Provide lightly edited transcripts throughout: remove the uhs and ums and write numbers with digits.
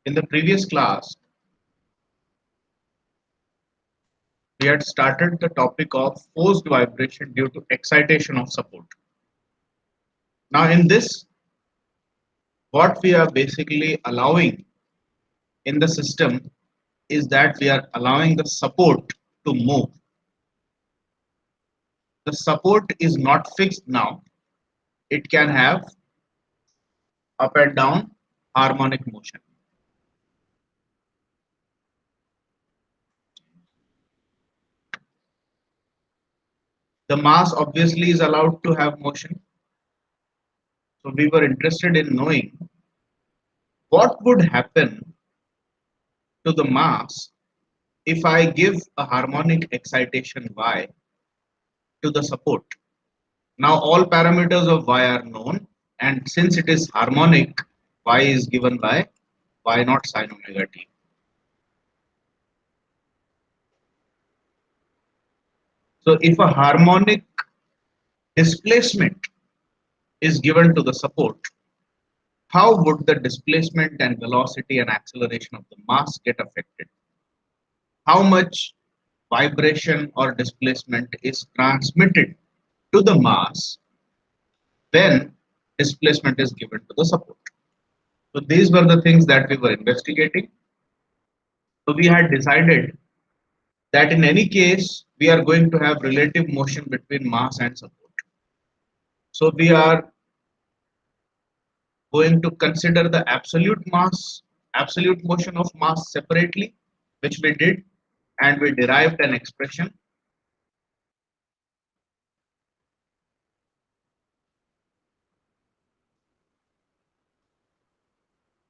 In the previous class, we had started the topic of forced vibration due to excitation of support. Now, in this, what we are basically allowing in the system is that we are allowing the support to move. The support is not fixed now, it can have up and down harmonic motion. The mass obviously is allowed to have motion. So, we were interested in knowing what would happen to the mass if I give a harmonic excitation y to the support. Now all parameters of y are known, and since it is harmonic, y is given by y naught sine omega t. So if a harmonic displacement is given to the support, how would the displacement and velocity and acceleration of the mass get affected? How much vibration or displacement is transmitted to the mass when displacement is given to the support? So these were the things that we were investigating. So we had decided that in any case, we are going to have relative motion between mass and support. So we are going to consider the absolute motion of mass separately, which we did, and we derived an expression.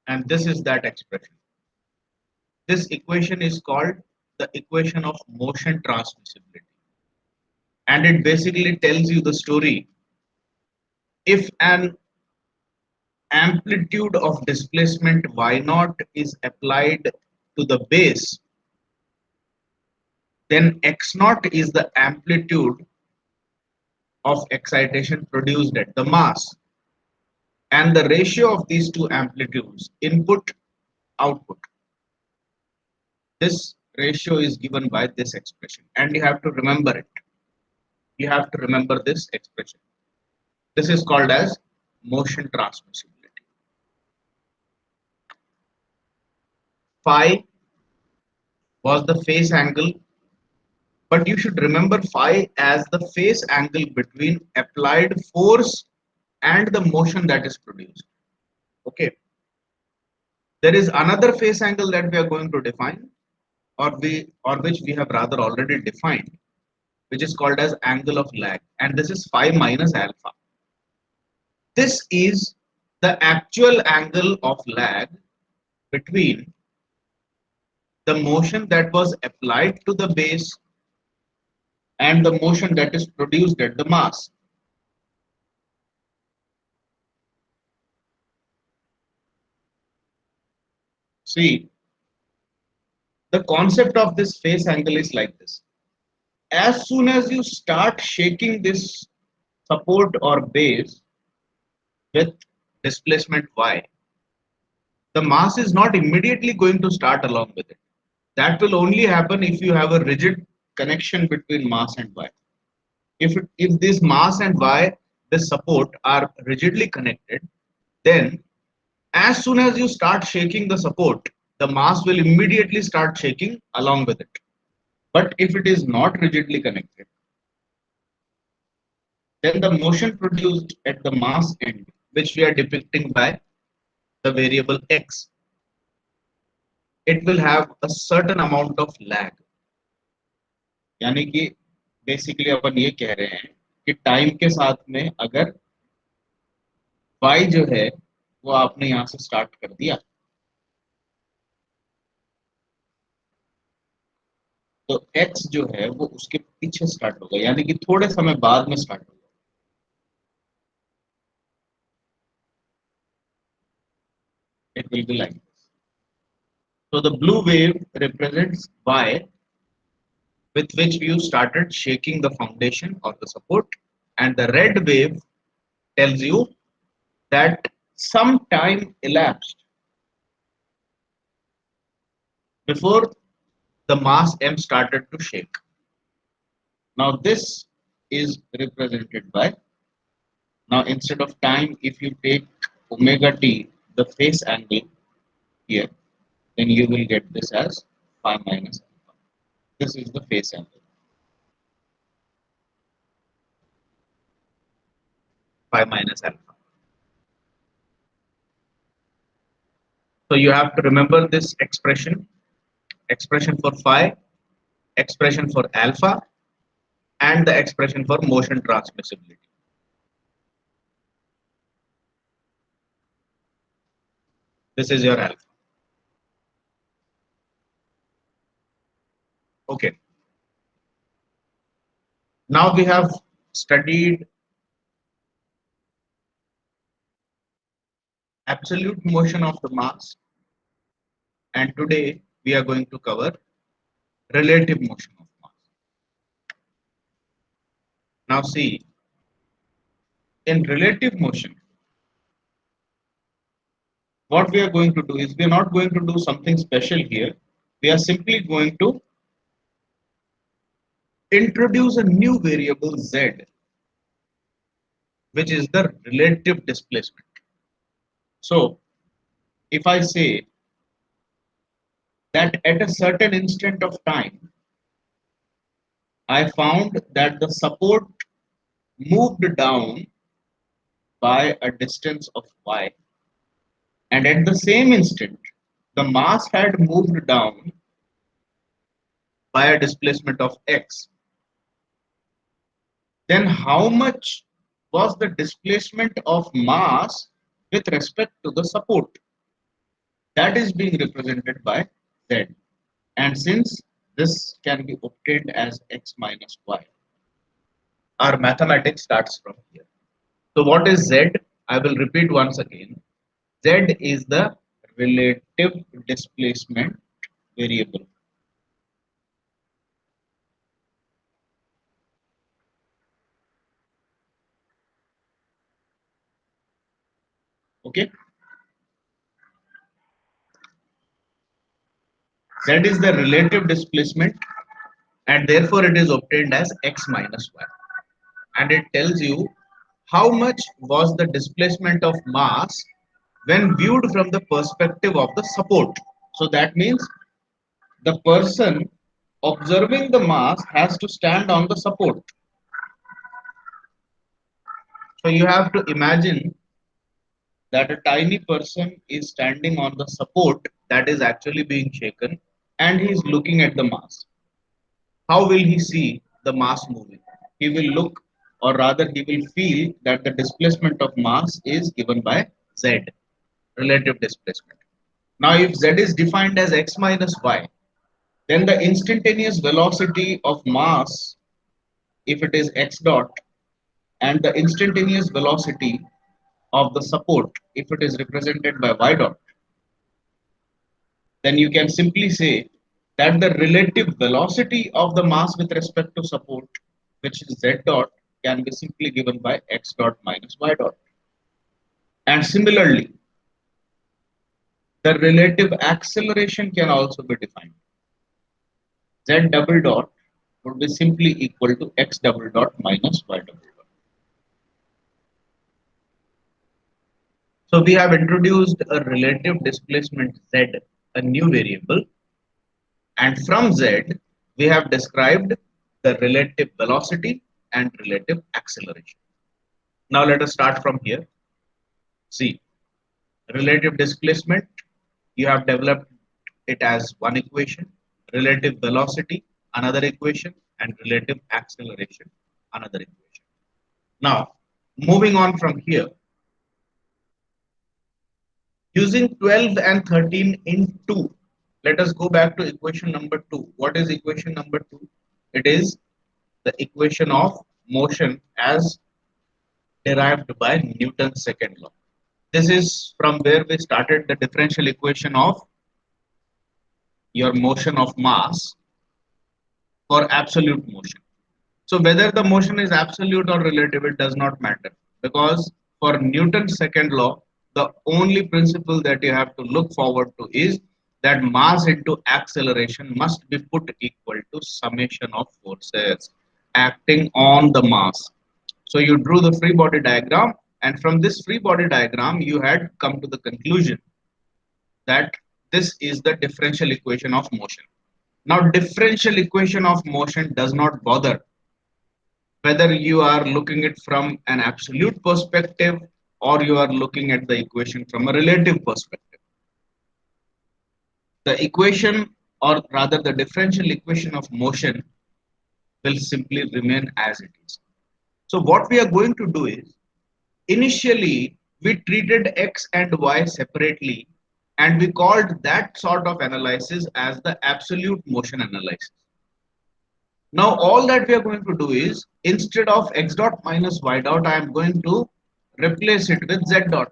And this is that expression. This equation is called the equation of motion transmissibility. And it basically tells you the story. If an amplitude of displacement y naught is applied to the base, then x naught is the amplitude of excitation produced at the mass, and the ratio of these two amplitudes, input output, this ratio is given by this expression, and you have to remember it. You have to remember this expression. This is called as motion transmissibility. Phi was the phase angle, but you should remember phi as the phase angle between applied force and the motion that is produced. Okay. There is another phase angle that we are going to define, or which we have rather already defined, which is called as angle of lag, and this is phi minus alpha. This is the actual angle of lag between the motion that was applied to the base and the motion that is produced at the mass. See, the concept of this phase angle is like this. As soon as you start shaking this support or base with displacement y, the mass is not immediately going to start along with it. That will only happen if you have a rigid connection between mass and y. If this mass and y, the support, are rigidly connected, then as soon as you start shaking the support, the mass will immediately start shaking along with it. But if it is not rigidly connected, then the motion produced at the mass end, which we are depicting by the variable x, it will have a certain amount of lag. यानी कि basically अपन ये कह रहे हैं कि time के साथ में अगर y जो है वो आपने यहाँ से स्टार्ट कर दिया, तो x जो है वो उसके पीछे स्टार्ट होगा, यानी कि थोड़े समय बाद में स्टार्ट होगा. It will be like this. So the blue wave represents y, with which you started shaking the foundation or the support, and the red wave tells you that some time elapsed before the mass m started to shake. Now this is represented by, now instead of time, if you take omega t, the phase angle here, then you will get this as phi minus alpha. This is the phase angle, phi minus alpha. So you have to remember this expression for phi, expression for alpha, and the expression for motion transmissibility. This is your alpha. Okay. Now we have studied absolute motion of the mass, and today we are going to cover relative motion of mass. Now see, in relative motion, what we are going to do is, we are not going to do something special here. We are simply going to introduce a new variable z, which is the relative displacement. So if I say that at a certain instant of time, I found that the support moved down by a distance of y, and at the same instant, the mass had moved down by a displacement of x, then how much was the displacement of mass with respect to the support? That is being represented by z. And since this can be obtained as x minus y, our mathematics starts from here. So what is z? I will repeat once again. Z is the relative displacement variable. Okay. Z is the relative displacement, and therefore it is obtained as x minus y. And it tells you how much was the displacement of mass when viewed from the perspective of the support. So that means the person observing the mass has to stand on the support. So you have to imagine that a tiny person is standing on the support that is actually being shaken, and he is looking at the mass. How will he see the mass moving? He will look, or rather he will feel, that the displacement of mass is given by z, relative displacement. Now if z is defined as x minus y, then the instantaneous velocity of mass, if it is x dot, and the instantaneous velocity of the support, if it is represented by y dot, then you can simply say that the relative velocity of the mass with respect to support, which is z dot, can be simply given by x dot minus y dot. And similarly, the relative acceleration can also be defined. Z double dot would be simply equal to x double dot minus y double dot. So we have introduced a relative displacement z, a new variable, and from z we have described the relative velocity and relative acceleration. Now let us start from here. See, relative displacement, you have developed it as one equation, relative velocity another equation, and relative acceleration another equation. Now moving on from here, using 12 and 13 in 2, let us go back to equation number 2. What is equation number 2? It is the equation of motion as derived by Newton's second law. This is from where we started the differential equation of your motion of mass for absolute motion. So whether the motion is absolute or relative, it does not matter, because for Newton's second law, the only principle that you have to look forward to is that mass into acceleration must be put equal to summation of forces acting on the mass. So you drew the free body diagram, and from this free body diagram, you had come to the conclusion that this is the differential equation of motion. Now, differential equation of motion does not bother whether you are looking at from an absolute perspective or you are looking at the equation from a relative perspective. The equation, or rather the differential equation of motion, will simply remain as it is. So what we are going to do is, initially we treated x and y separately, and we called that sort of analysis as the absolute motion analysis. Now all that we are going to do is, instead of x dot minus y dot, I am going to replace it with z dot,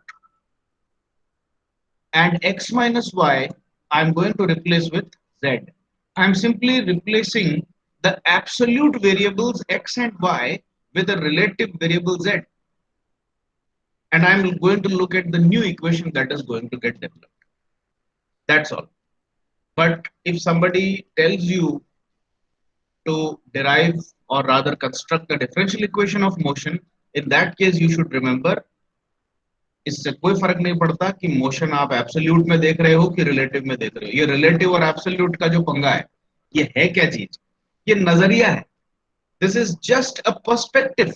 and x minus y I am going to replace with z. I am simply replacing the absolute variables x and y with a relative variable z, and I am going to look at the new equation that is going to get developed. That's all. But if somebody tells you to derive or rather construct the differential equation of motion, in that case you should remember, इससे कोई फर्क नहीं पड़ता कि motion आप absolute में देख रहे हो कि रिलेटिव में देख रहे हो. ये रिलेटिव और एब्सोल्यूट का जो पंगा ये है क्या चीज? ये नजरिया है. This is just a perspective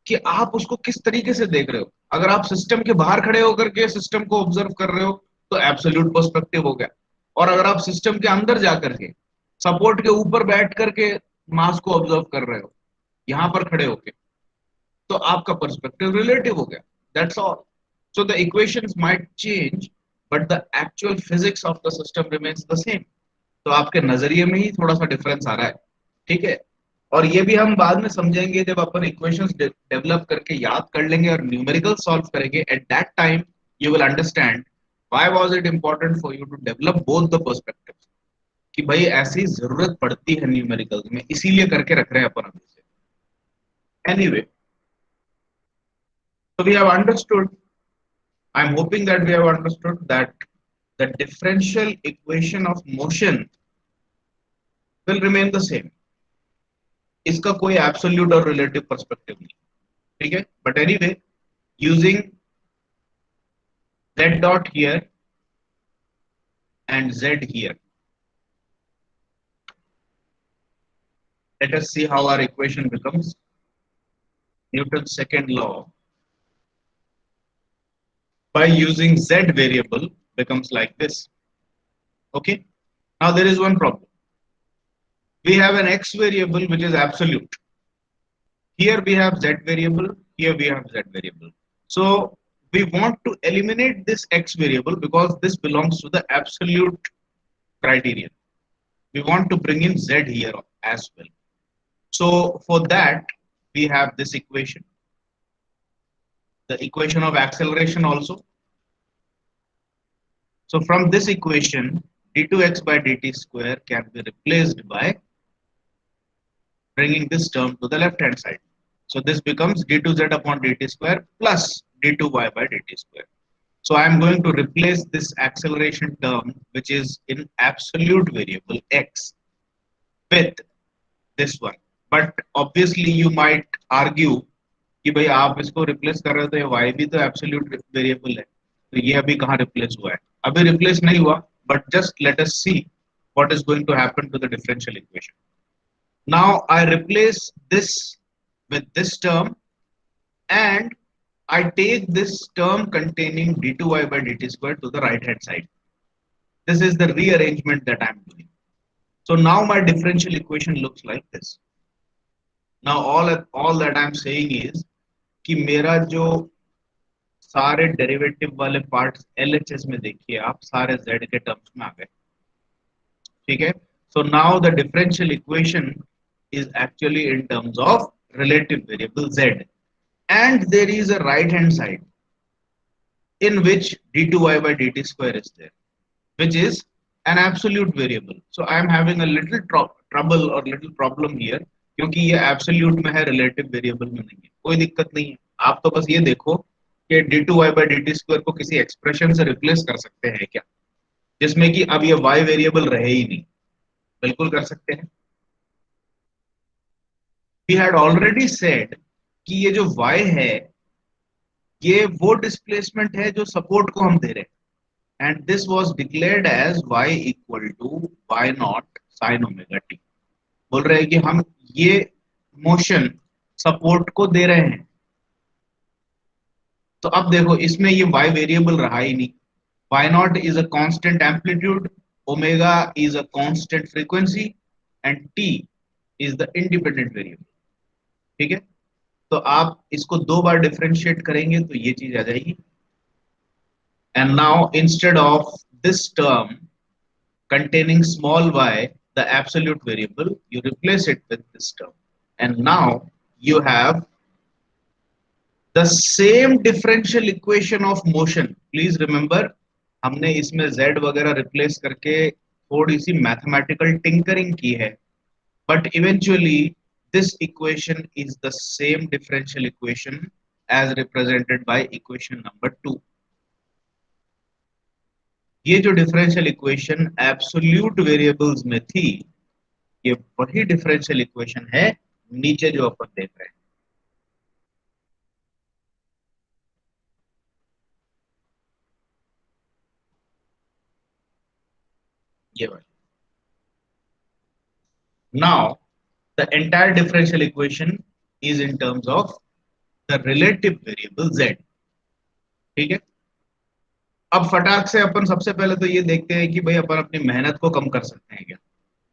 कि आप उसको किस तरीके से देख रहे हो. अगर आप सिस्टम के बाहर खड़े होकर के सिस्टम को ऑब्जर्व कर रहे हो तो एब्सोल्यूट पर्सपेक्टिव हो गया, और अगर आप सिस्टम के अंदर जाकर के सपोर्ट के ऊपर बैठ करके मास को ऑब्जर्व कर रहे हो यहां पर खड़े होके, तो आपका पर्सपेक्टिव रिलेटिव हो गया. That's all. So the equations might change, but the actual physics of the system remains the same. तो आपके नजरिए में ही थोड़ा सा डिफरेंस आ रहा है. ठीक है. और ये भी हम बाद में समझेंगे जब अपन इक्वेशंस डेवलप करके याद कर लेंगे और न्यूमेरिकल सॉल्व करेंगे. At that time you will understand why was it important for you to develop both the perspective, कि भाई ऐसी जरूरत पड़ती है न्यूमेरिकल्स में, इसीलिए करके रख रहे हैं अपन अभी से. Anyway, so we have understood, I'm hoping that we have understood that the differential equation of motion will remain the same. इसका कोई absolute और relative perspective नहीं. ठीक है. But anyway, using z dot here and z here, let us see how our equation becomes. Newton's second law by using z variable becomes like this. Okay. Now there is one problem. We have an x variable which is absolute. Here we have z variable, here we have z variable. So we want to eliminate this x variable because this belongs to the absolute criterion. We want to bring in z here as well. So for that we have this equation, the equation of acceleration also. So from this equation, d2x by dt square can be replaced by bringing this term to the left hand side. So this becomes d2z upon dt square plus d2y by dt square. So I am going to replace this acceleration term, which is in absolute variable x, with this one. But obviously you might argue कि भाई आप इसको replace कर रहे हो तो ये y भी तो एब्सोल्यूट वेरिएबल है, तो ये अभी कहाँ रिप्लेस हुआ है? अभी रिप्लेस नहीं हुआ, but just let us see what is going to happen to the differential equation. Now I replace this with this term, and I take this term containing d2y by dt square to the right hand side. This is the rearrangement that I am doing. So now my differential equation looks like this. Now all that I am saying is कि मेरा जो सारे derivative वाले parts LHS में देखिए आप सारे z के टर्म्स में आ गए. ठीक है. So now the differential equation is actually in terms of relative variable z, and there is a right hand side in which d2y by dt square is there, which is an absolute variable. So I am having a little trouble or little problem here क्योंकि ये absolute में है, relative variable में नहीं है. कोई दिक्कत नहीं है. आप तो बस ये देखो कि d2y by dt square को किसी expression से replace कर सकते हैं क्या. जिसमें कि अब ये y वेरिएबल रहे ही नहीं। बिल्कुल कर सकते हैं। वी हैड ऑलरेडी सेड कि ये जो y है ये वो डिस्प्लेसमेंट है जो सपोर्ट को हम दे रहे हैं, and this was declared as y equal to y naught sine omega T. बोल रहे हैं कि हम ये मोशन सपोर्ट को दे रहे हैं। तो अब देखो इसमें ये y वेरिएबल रहा ही नहीं। y not is a constant amplitude, omega is a constant frequency, and t is the independent variable. ठीक है, तो आप इसको दो बार डिफरेंशिएट करेंगे तो ये चीज आ जाएगी। And now instead of this term containing small y, the absolute variable, you replace it with this term. And now you have the same differential equation of motion. Please remember, हमने इसमें z वगैरह replace करके थोड़ी सी mathematical tinkering की है, but eventually this equation is the same differential equation as represented by equation number 2. ये जो differential equation absolute variables में थी, ये वही डिफरेंशियल इक्वेशन है नीचे जो अपन देख रहे हैं। ये वाली। Now the entire differential equation is in terms of the relative variable z। ठीक है, अब फटाक से अपन सबसे पहले तो ये देखते हैं कि भाई अपन अपनी मेहनत को कम कर सकते हैं क्या।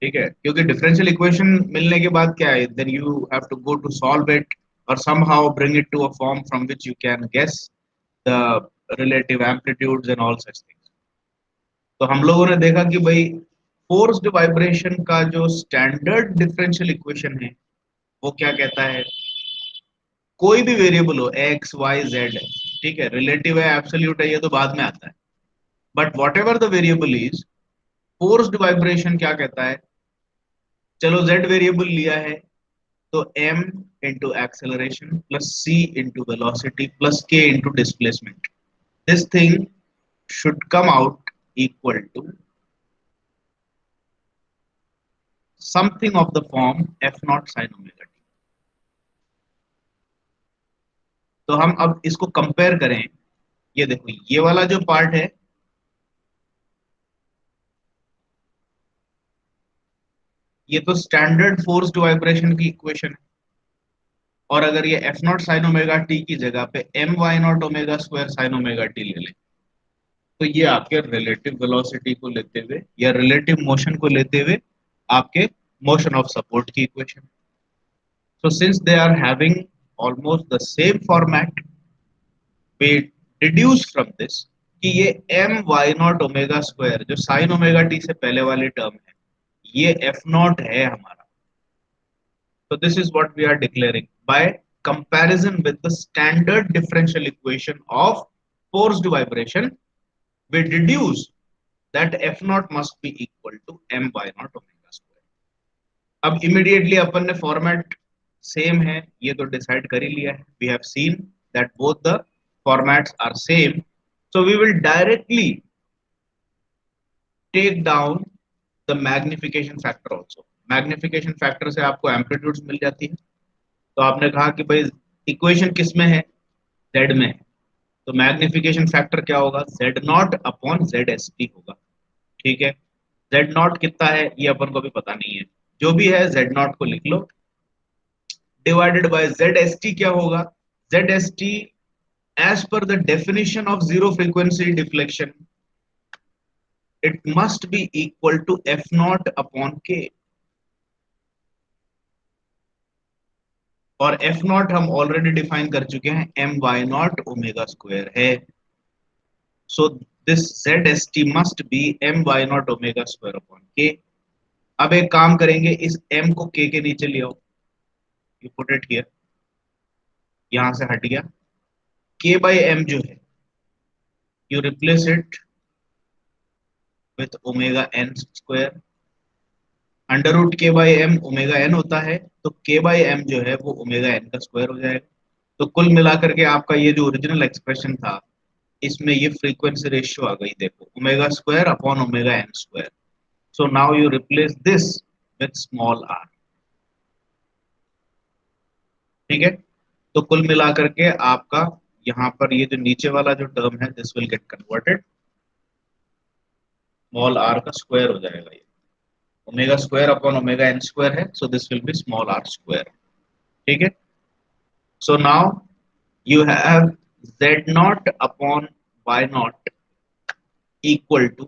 ठीक है, क्योंकि डिफरेंशियल इक्वेशन मिलने के बाद क्या है, then you have to go to solve it और somehow bring it to a form from which you can guess the relative amplitudes and all such things. तो हम लोगों ने देखा कि भाई फोर्स्ड वाइब्रेशन का जो स्टैंडर्ड डिफरेंशियल इक्वेशन है वो क्या कहता है, कोई भी वेरिएबल हो एक्स वाई जेड, ठीक है, रिलेटिव है एब्सोल्यूट है ये तो बाद में आता है, but what ever the variable is, forced vibration क्या कहता है। चलो जेड वेरिएबल लिया है तो m into acceleration plus c into velocity plus k into displacement, this thing should come out equal to something of the form f naught sin omega t। तो हम अब इसको कंपेयर करें, ये देखो ये वाला जो पार्ट है ये तो स्टैंडर्ड फोर्स्ड वाइब्रेशन की इक्वेशन है, और अगर ये F naught sine omega T की जगह पे M Y naught omega square sine omega T ले लें, तो ये आपके रिलेटिव वेलोसिटी को लेते हुए या रिलेटिव मोशन को लेते हुए आपके मोशन ऑफ सपोर्ट की equation. So since they are having almost the same format, we deduce from this कि ये M Y naught omega square जो साइन ओमेगा टी से पहले वाली टर्म है ये एफ नॉट है हमारा। So this is what we are declaring by comparison with the standard differential equation of forced vibration. We deduce that F naught must be equal to m y naught omega square. अब immediately अपन ने format same है ये तो decide कर ही लिया है. We have seen that both the formats are same. So we will directly take down the magnification factor also. Magnification factor से आपको एम्पलीट्यूड्स मिल जाती है। तो आपने कहा कि भाई इक्वेशन किस में है, जेड में है, तो मैग्निफिकेशन फैक्टर क्या होगा, Z not upon Z s T होगा। ठीक है, जेड नॉट कितना है ये अपन को भी पता नहीं है, जो भी है जेड नॉट को लिख लो, divided by z s t क्या होगा, z s t as per the definition of zero frequency deflection it must be equal to f naught upon k, और f नॉट हम ऑलरेडी डिफाइन कर चुके हैं m Y naught omega square है। So this z s t must be m Y naught omega square upon k. अब एक काम करेंगे, इस m को k के नीचे ले आओ, यू पुट इट हियर, यहां से हट गया, k बाई m जो है you replace it with omega N square, under root के बाई एम ओमेगा एन होता है, तो के बाई एम जो है वो ओमेगा एन का स्क्वायर हो जाएगा। तो कुल मिलाकर के आपका ये जो ओरिजिनल एक्सप्रेशन था इसमें ये फ्रीक्वेंसी रेशियो आ गई, देखो omega square upon omega N square. So now you replace this with small R. ठीक है, तो कुल मिलाकर के आपका यहाँ पर ये जो नीचे वाला जो टर्म है this will get converted, small r का स्क्वायर हो जाएगा ये. Omega square upon omega N square है, so this will be small r square. ठीक है, so now you have z naught upon y naught equal to,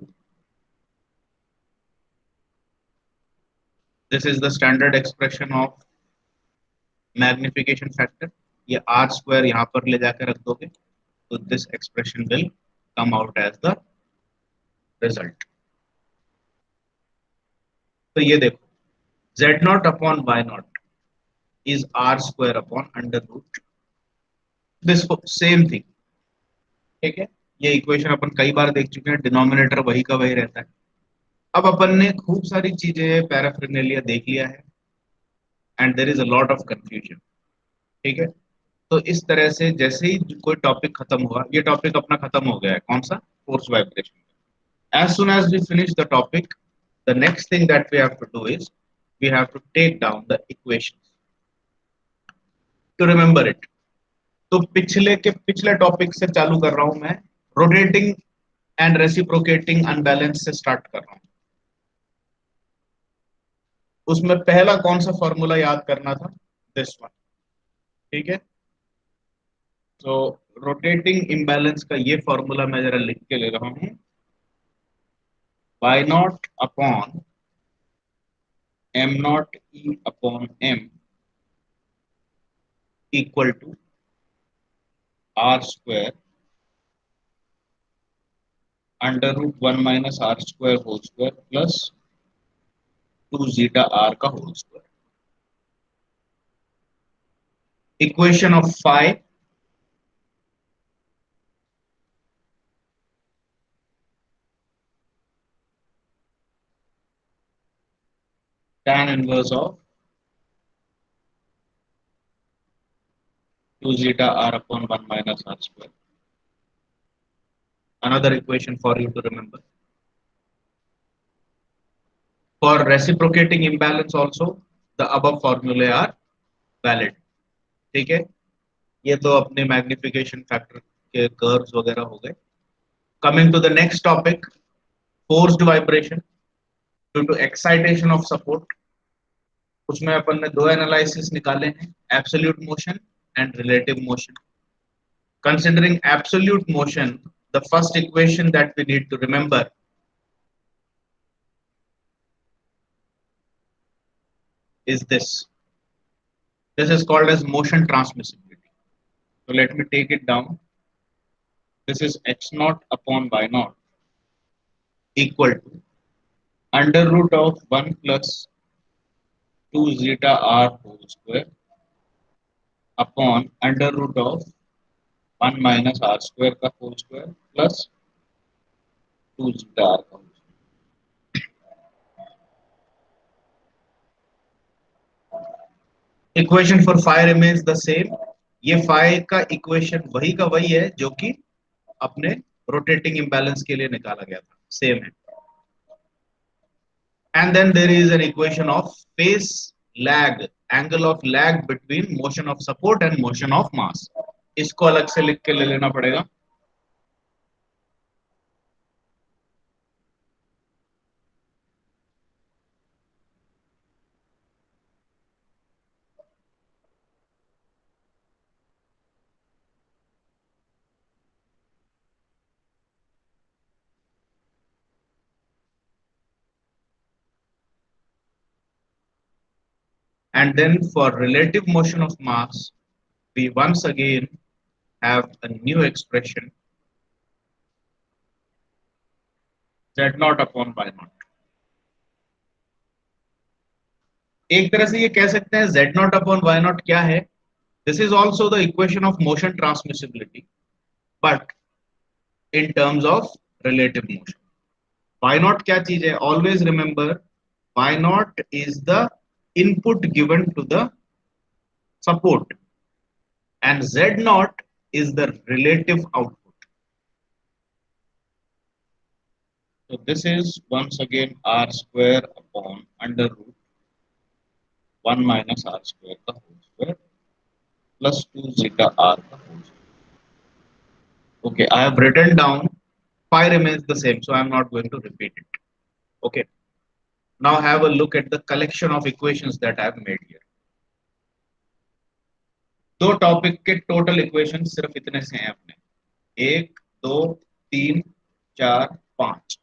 this is the standard expression of magnification factor. ये r square यहाँ पर ले जाकर रख दोगे तो this expression will come out as the result. तो ये देखो z naught upon y naught is r square upon under root this same thing. ठीक है, ये इक्वेशन अपन कई बार देख चुके हैं, डिनोमिनेटर वही का वही रहता है. अब अपन ने खूब सारी चीजें पैराफिरनेलिया देख लिया है and there is a lot of confusion. ठीक है, तो इस तरह से जैसे ही कोई टॉपिक खत्म हुआ, ये टॉपिक अपना खत्म हो गया है, कौन सा, force vibration. As soon as we finish the topic, the next thing that we have to do is we have to take down the equations to remember it. तो पिछले टॉपिक से चालू कर रहा हूं मैं, रोटेटिंग एंड रेसिप्रोकेटिंग अनबैलेंस से start कर रहा हूं. उसमें पहला कौन सा फॉर्मूला याद करना था, दिस वन. ठीक है, तो रोटेटिंग इम्बैलेंस का ये फॉर्मूला मैं जरा लिख के ले रहा हूं, y not upon m naught e upon m equal to r square under root 1 minus R square whole square plus 2 zeta r का whole square. Equation of phi tan inverse of 2 zeta r upon 1 minus r square. Another equation for you to remember. For reciprocating imbalance also, the above formulae are valid. ठीक है, ये तो अपने magnification factor के curves वगैरह हो गए. Coming to the next topic, forced vibration due to excitation of support. उसमें अपन ने दो एनालिसिस निकाले हैं, absolute motion and relative motion. Considering absolute motion, the first equation that we need to remember is this. This is called as motion transmissibility. So let me take it down. This is h naught upon y naught equal to under root of 1 plus 2 zeta r whole square upon under root of 1 minus r square का whole square plus 2 zeta r का whole square. Equation for phi remains the same. ये phi का equation वही का वही है जो कि अपने रोटेटिंग इम्बैलेंस के लिए निकाला गया था, सेम है. And then there is an equation of phase lag, angle of lag between motion of support and motion of mass. इसको अलग से लिख के ले लेना पड़ेगा. And then for relative motion of mass, we once again have a new expression, z naught upon y naught. एक तरह से ये कह सकते हैं z naught upon y naught क्या है. This is also the equation of motion transmissibility, but in terms of relative motion. Y naught क्या चीज है, always remember y naught is the input given to the support and z naught is the relative output. So this is once again r square upon under root 1 minus r square का whole square plus 2 zeta r का whole square. Okay, I have written down phi remains the same, so I am not going to repeat it. Okay, now have a look at the collection of equations that I have made here. दो topic के total equation सिर्फ इतने से हैं अपने, एक दो तीन चार पांच,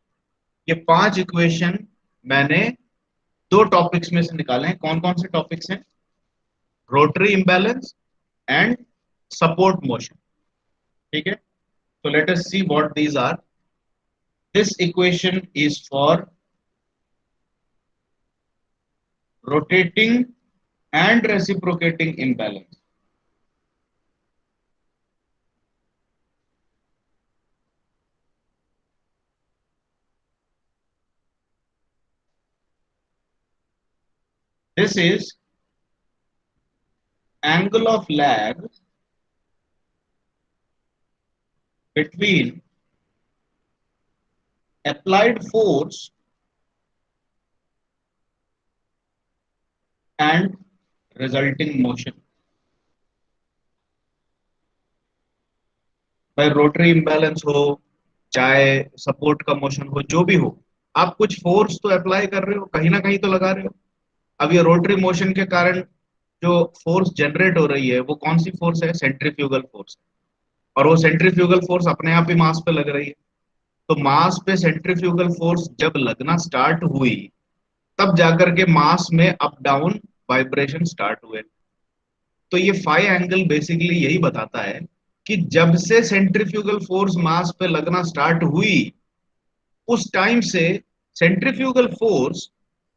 ये पांच इक्वेशन मैंने दो टॉपिक्स में से निकाले हैं. कौन कौन से टॉपिक्स हैं? Rotary imbalance and support motion. ठीक है, so let us see what these are. This equation is for rotating and reciprocating imbalance. This is angle of lag between applied force and resulting motion. चाहे rotary imbalance हो, चाहे support का motion हो, जो भी हो, आप कुछ फोर्स तो अप्लाई कर रहे हो, कहीं ना कहीं तो लगा रहे हो. अब ये रोटरी मोशन के कारण जो फोर्स जनरेट हो रही है वो कौन सी फोर्स है? Centrifugal force. और वो सेंट्रीफ्यूगल फोर्स अपने आप ही मास पे लग रही है. तो मास पे सेंट्रीफ्यूगल फोर्स जब लगना स्टार्ट हुई, तब जाकर के मास में अप डाउन वाइब्रेशन स्टार्ट हुए. तो ये फाई एंगल बेसिकली यही बताता है कि जब से सेंट्रीफ्यूगल फोर्स मास पे लगना स्टार्ट हुई, उस टाइम से सेंट्रीफ्यूगल फोर्स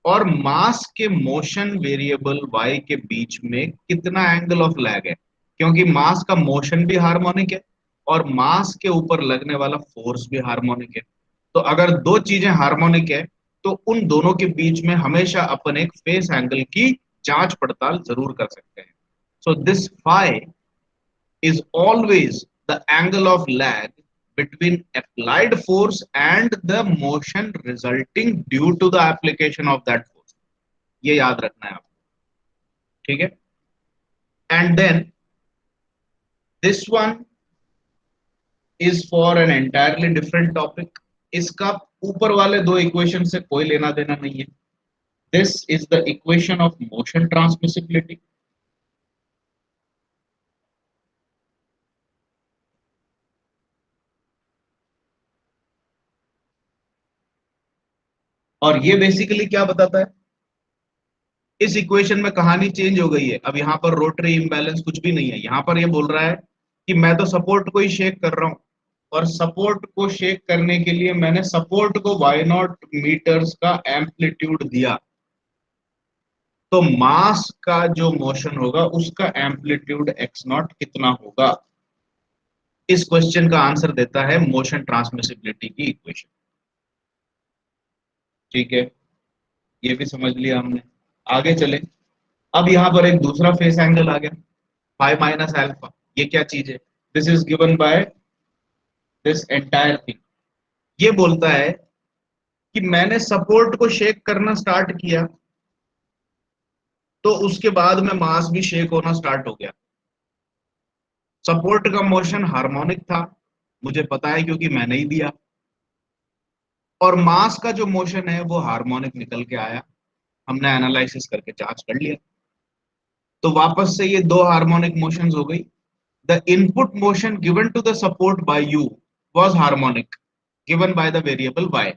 और मास के मोशन वेरिएबल y के बीच में कितना एंगल ऑफ लैग है. क्योंकि मास का मोशन भी हार्मोनिक है और मास के ऊपर लगने वाला फोर्स भी हार्मोनिक है. तो अगर दो चीजें हार्मोनिक है, तो उन दोनों के बीच में हमेशा अपन एक फेस एंगल की जांच पड़ताल जरूर कर सकते हैं. So this phi is always the angle of lag between applied force and the motion resulting due to the application of that force. ये याद रखना है आपको. ठीक है, and then this one is for an entirely different topic. इसका ऊपर वाले दो इक्वेशन से कोई लेना देना नहीं है. This is the equation of motion transmissibility. और ये बेसिकली क्या बताता है? इस इक्वेशन में कहानी चेंज हो गई है. अब यहाँ पर रोटरी इम्बैलेंस कुछ भी नहीं है. यहाँ पर ये बोल रहा है कि मैं तो सपोर्ट को ही शेक कर रहा हूँ, और सपोर्ट को शेक करने के लिए मैंने सपोर्ट को y0 मीटर्स का एम्पलीट्यूड दिया. तो मास का जो मोशन होगा उसका एम्पलीट्यूड x0 कितना होगा? इस क्वेश्चन का आंसर देता है मोशन ट्रांसमिसिबिलिटी की इक्वेशन. ठीक है, ये भी समझ लिया हमने. आगे चले. अब यहाँ पर एक दूसरा फेस एंगल आ गया, फाई माइनस अल्फा. ये क्या चीज है? This is given by this entire thing. ये बोलता है कि मैंने सपोर्ट को शेक करना स्टार्ट किया, तो उसके बाद में मास भी शेक होना स्टार्ट हो गया. सपोर्ट का मोशन हार्मोनिक था, मुझे पता है क्योंकि मैंने ही दिया. और मास का जो मोशन है वो हार्मोनिक निकल के आया. हमने एनालिसिस करके जांच कर लिया. तो वापस से ये दो हार्मोनिक मोशंस हो गई. The input motion given to the support by u was harmonic, given by the variable y,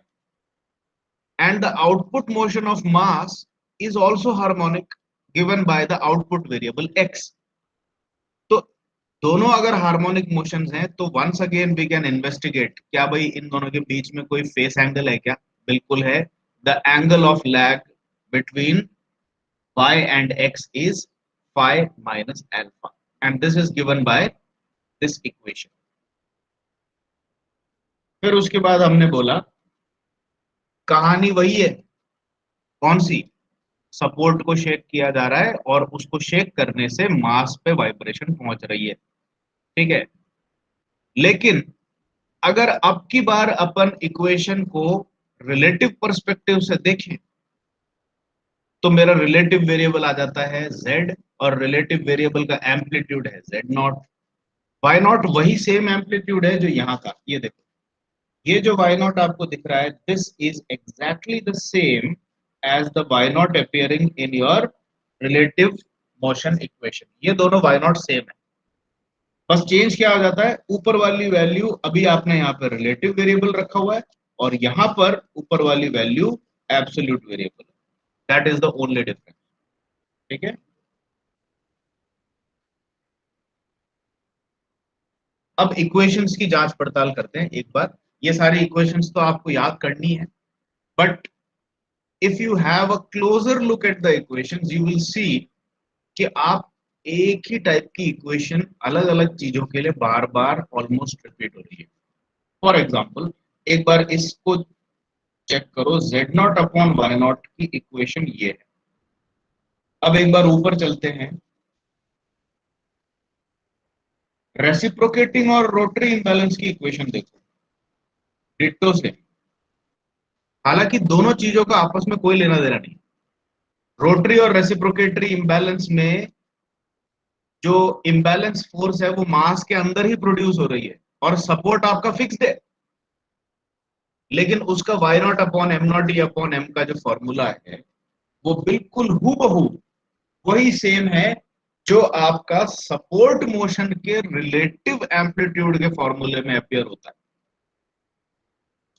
and the output motion of mass is also harmonic, given by the output variable x. तो दोनों अगर harmonic motions हैं तो once again we can investigate, क्या भाई इन दोनों के बीच में कोई फेस एंगल है क्या? बिल्कुल है. The angle of lag between y and x is phi minus alpha, and this is given by this equation. फिर उसके बाद हमने बोला कहानी वही है. कौन सी? सपोर्ट को शेक किया जा रहा है और उसको शेक करने से मास पे वाइब्रेशन पहुंच रही है. ठीक है, लेकिन अगर अब की बार अपन इक्वेशन को रिलेटिव पर्सपेक्टिव से देखें तो मेरा रिलेटिव वेरिएबल आ जाता है z, और रिलेटिव वेरिएबल का एम्पलीट्यूड है z0। वाई नॉट वही सेम एम्पलीट्यूड है जो यहाँ का, ये देखो, ये जो वाई नॉट आपको दिख रहा है, this is exactly the same as the Y naught appearing in your relative motion equation. ये दोनों वाई नॉट सेम है, बस चेंज क्या हो जाता है, ऊपर वाली वैल्यू अभी आपने यहाँ पर रिलेटिव वेरिएबल रखा हुआ है, और यहाँ पर ऊपर वाली वैल्यू एब्सोल्यूट वेरिएबल है। That is the only difference. ठीक है, अब इक्वेशंस की जांच पड़ताल करते हैं एक बार। ये सारी इक्वेशंस तो आपको याद करनी है, but if you have a closure look at the equations you will see कि आप एक ही टाइप की इक्वेशन अलग अलग चीजों के लिए बार बार ऑलमोस्ट रिपीट हो रही है। फॉर एग्जाम्पल, एक बार इसको चेक करो, z naught upon Y naught की इक्वेशन ये है। अब एक बार ऊपर चलते हैं, रेसिप्रोकेटिंग और रोटरी इंबैलेंस की इक्वेशन देखो, डिट्टो से। हालांकि दोनों चीजों का आपस में कोई लेना देना नहीं। रोटरी और रेसिप्रोकेटरी इंबैलेंस में जो इंबैलेंस फोर्स है वो मास के अंदर ही प्रोड्यूस हो रही है, और सपोर्ट आपका फिक्स्ड है, लेकिन उसका Y naught upon M not E upon M का जो फॉर्मूला है वो बिल्कुल हूबहू वही सेम है जो आपका सपोर्ट मोशन के रिलेटिव एम्पलीट्यूड के फॉर्मूले में अपियर होता है।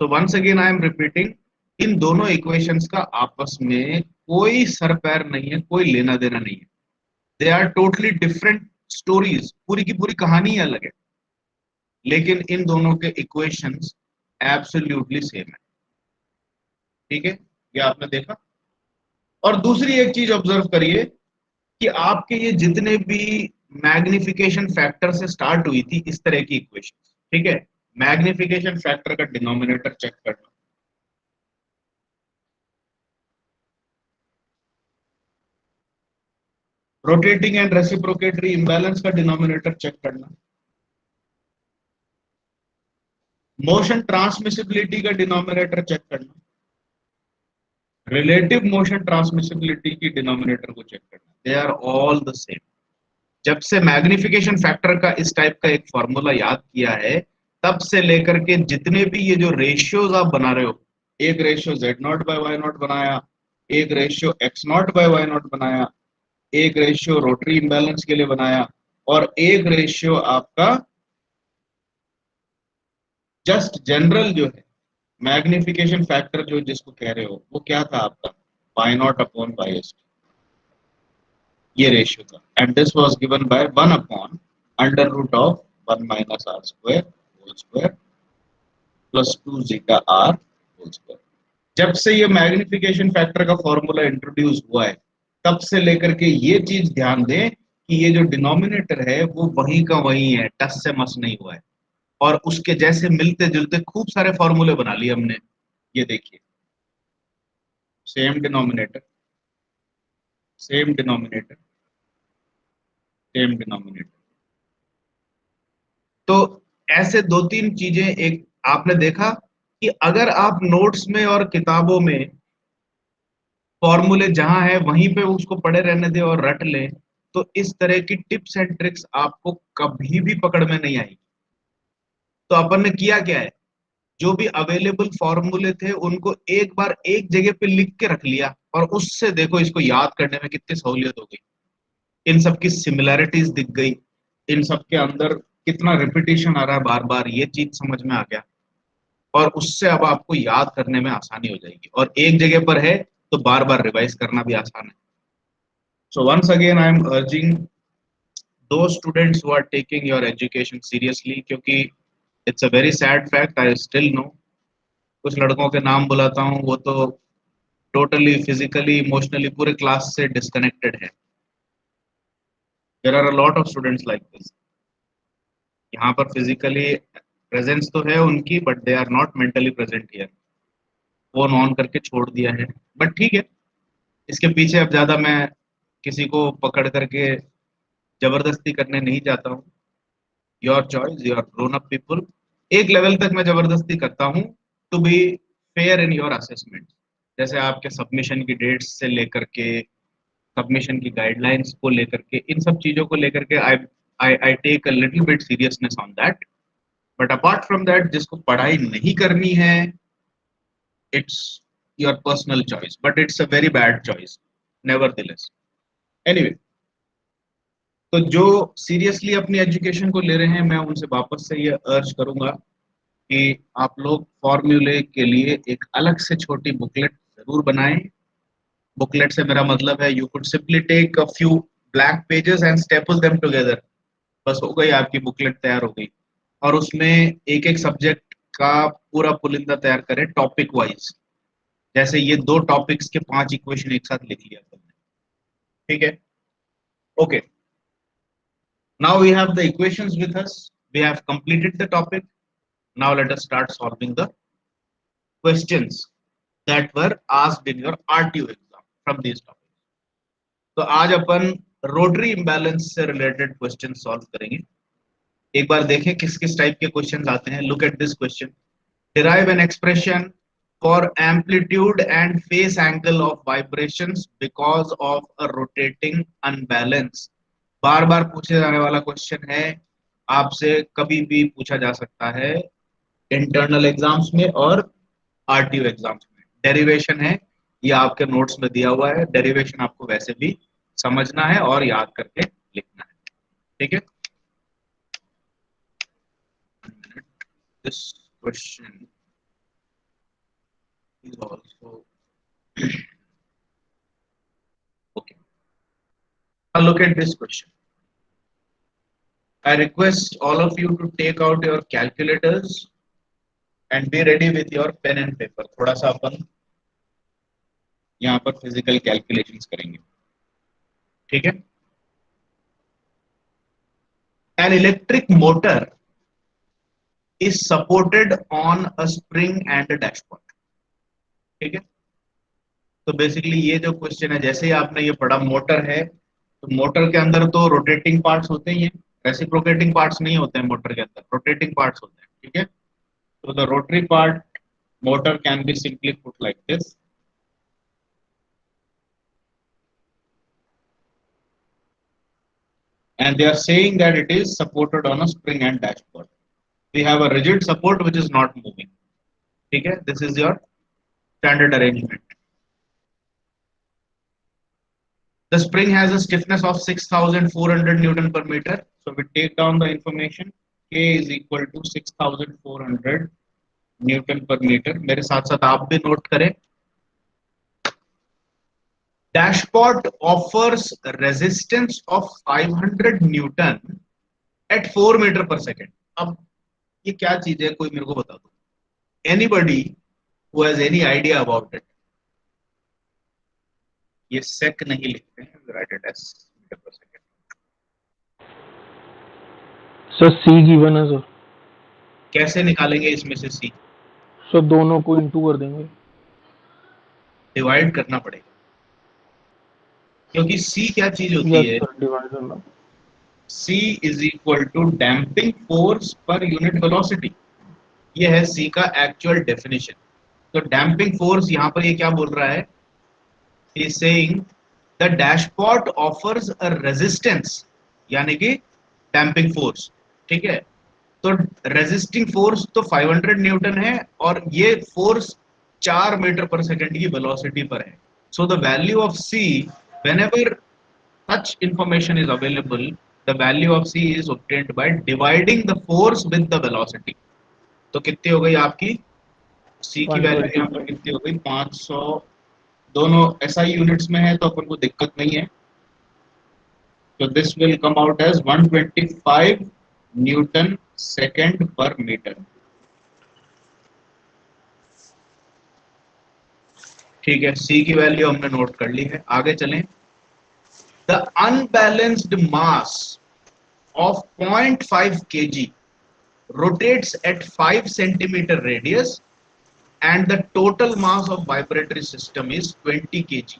So once again I am repeating, इन दोनों इक्वेशंस का आपस में कोई सर पैर नहीं है, कोई लेना देना नहीं है। They are totally different stories, पूरी की पूरी कहानी अलग है, लेकिन इन दोनों के इक्वेशंस एब्सोल्युटली सेम है। ठीक है, ये आपने देखा। और दूसरी एक चीज ऑब्जर्व करिए कि आपके ये जितने भी मैग्निफिकेशन फैक्टर से स्टार्ट हुई थी इस तरह की इक्वेशन, ठीक है, मैग्निफिकेशन फैक्टर का डिनोमिनेटर चेक करना, रोटेटिंग एंड रेसिप्रोकेटरी इंबैलेंस का डिनोमिनेटर चेक करना, मोशन ट्रांसमिसिबिलिटी का डिनोमिनेटर चेक करना, रिलेटिव मोशन ट्रांसमिसिबिलिटी की डिनोमिनेटर को चेक करना, they are all the same. जब से मैग्निफिकेशन फैक्टर का इस टाइप का एक फॉर्मूला याद किया है, तब से लेकर के जितने भी ये जो रेशियोज आप बना रहे हो, एक ratio Z naught by Y naught बनाया, एक ratio X naught by Y naught बनाया, एक रेशियो रोटरी इम्बैलेंस के लिए बनाया, और एक रेशियो आपका जस्ट जनरल जो है मैग्निफिकेशन फैक्टर जो जिसको कह रहे हो वो क्या था आपका, Y naught upon Y S, ये रेशियो था, and this was given by 1 upon under root of 1 minus R square whole square plus 2 zeta R whole square. जब से ये मैग्निफिकेशन फैक्टर का फॉर्मूला इंट्रोड्यूस हुआ है, तब से लेकर के ये चीज ध्यान दें कि ये जो डिनोमिनेटर है वो वही का वही है, टस से मस नहीं हुआ है, और उसके जैसे मिलते जुलते खूब सारे फॉर्मूले बना लिए हमने। ये देखिए, same denominator, same denominator, same denominator. तो ऐसे दो तीन चीजें, एक आपने देखा कि अगर आप नोट्स में और किताबों में फॉर्मूले जहां है वहीं पे उसको पड़े रहने दे और रट लें, तो इस तरह की टिप्स एंड ट्रिक्स आपको कभी भी पकड़ में नहीं आएगी। तो अपन ने किया क्या है, जो भी अवेलेबल फॉर्मूले थे उनको एक बार एक जगह पे लिख के रख लिया, और उससे देखो इसको याद करने में कितनी सहूलियत हो गई। इन सब की सिमिलैरिटीज दिख गई, इन सब के अंदर कितना रिपीटिशन आ रहा है बार बार, ये चीज समझ में आ गया, और उससे अब आपको याद करने में आसानी हो जाएगी, और एक जगह पर है तो बार बार रिवाइज करना भी आसान है। So once again I am urging to students who are taking your education seriously, क्योंकि it's a very sad fact, I still know, कुछ लड़कों के नाम बुलाता हूँ वो तो टोटली फिजिकली इमोशनली पूरे क्लास से डिस्कनेक्टेड है। There are a lot of students like this, यहाँ पर फिजिकली प्रेजेंस तो है उनकी, but they are not mentally present here, phone on करके छोड़ दिया है। बट ठीक है, इसके पीछे अब ज्यादा मैं किसी को पकड़ करके जबरदस्ती करने नहीं जाता हूँ। Your choice, your grown up people. एक लेवल तक मैं जबरदस्ती करता हूँ to be fair in your assessment. जैसे आपके सबमिशन की डेट्स से लेकर के सबमिशन की गाइडलाइंस को लेकर के, इन सब चीजों को लेकर के I I take a little bit seriousness on that. But apart from that, जिसको पढ़ाई नहीं करनी है, it's your personal choice, but it's a very bad choice nevertheless. Anyway, तो जो सीरियसली अपनी एजुकेशन को ले रहे हैं, मैं उनसे वापस से ये अर्ज करूंगा कि आप लोग फॉर्मूले के लिए एक अलग से छोटी बुकलेट जरूर बनाएं। बुकलेट से मेरा मतलब है, you could simply take a few black pages and staple them together, बस हो गई आपकी बुकलेट तैयार हो गई। और उसमें एक एक सब्जेक्ट का पूरा पुलिंदा तैयार करें टॉपिक वाइज। जैसे ये दो टॉपिक्स के 5 इक्वेशन एक साथ लिख लिया तुमने, ठीक है? Okay, now we have the equations with us, we have completed the topic. Now let us start solving the questions that were asked in your RTO exam from these topics. तो आज अपन rotary imbalance से related question solve करेंगे। एक बार देखें किस किस type के question आते हैं। Look at this question, derive an expression for amplitude and phase angle of vibrations because of a rotating unbalance। बार बार पूछे जाने वाला क्वेश्चन है, आपसे कभी भी पूछा जा सकता है इंटरनल एग्जाम्स में और आरटीओ एग्जाम्स में। डेरिवेशन है, ये आपके नोट्स में दिया हुआ है। डेरिवेशन आपको वैसे भी समझना है और याद करके लिखना है, ठीक है? This question is also okay. Now look at this question. I request all of you to take out your calculators and be ready with your pen and paper. थोड़ा सा अपन यहाँ पर फिजिकल कैलकुलेशंस करेंगे, ठीक है? An electric motor is supported on a spring and a dashboard, ठीक है? तो बेसिकली ये जो क्वेश्चन है, जैसे ही आपने ये पढ़ा मोटर है, तो मोटर के अंदर तो रोटेटिंग पार्ट्स होते ही हैं, रेसिप्रोकेटिंग पार्ट्स नहीं होते हैं मोटर के अंदर, रोटेटिंग पार्ट्स होते हैं, ठीक है? तो the rotary part motor can be simply put like this. And they are saying that it is supported on a spring and dashboard. We have a rigid support which is not moving. Okay, this is your standard arrangement. The spring has a stiffness of 6,400 Newton per meter. So we take down the information. K is equal to 6,400 Newton per meter. मेरे साथ साथ आप भी note करें. Dashboard offers resistance of 500 Newton at 4 meter per second. अब ये क्या चीज है, कोई मेरे को बता दो. Anybody who has any idea about it? ये सेक नहीं लिखते हैं, write it as meter per second. Sir c given है सर। कैसे निकालेंगे इसमें से सी? सर दोनों को इंटू कर देंगे, डिवाइड करना पड़ेगा, क्योंकि सी क्या चीज होती है? सर डिवाइड करना। C is equal to damping force per unit velocity. ये है C का एक्चुअल डेफिनेशन। तो डैम्पिंग फोर्स यहाँ पर ये क्या बोल रहा है? He is saying the dashpot offers a resistance, यानी कि डैम्पिंग फोर्स, ठीक है? तो रेजिस्टिंग फोर्स तो 500 न्यूटन है और ये फोर्स 4 मीटर पर सेकंड की वेलोसिटी पर है। So the value of C, whenever such information is available, the value of C is obtained by dividing the force with the velocity. तो कितनी हो गई आपकी C की वैल्यू? यहाँ पर कितनी हो गई? 500। दोनों SI यूनिट्स में है तो अपन को दिक्कत नहीं है। तो this will come out as 125 newton second per metre, ठीक है? C की वैल्यू हमने नोट कर ली है। आगे चलें। The unbalanced mass of 0.5 kg rotates at 5 centimeter radius and the total mass of vibratory system is 20 kg.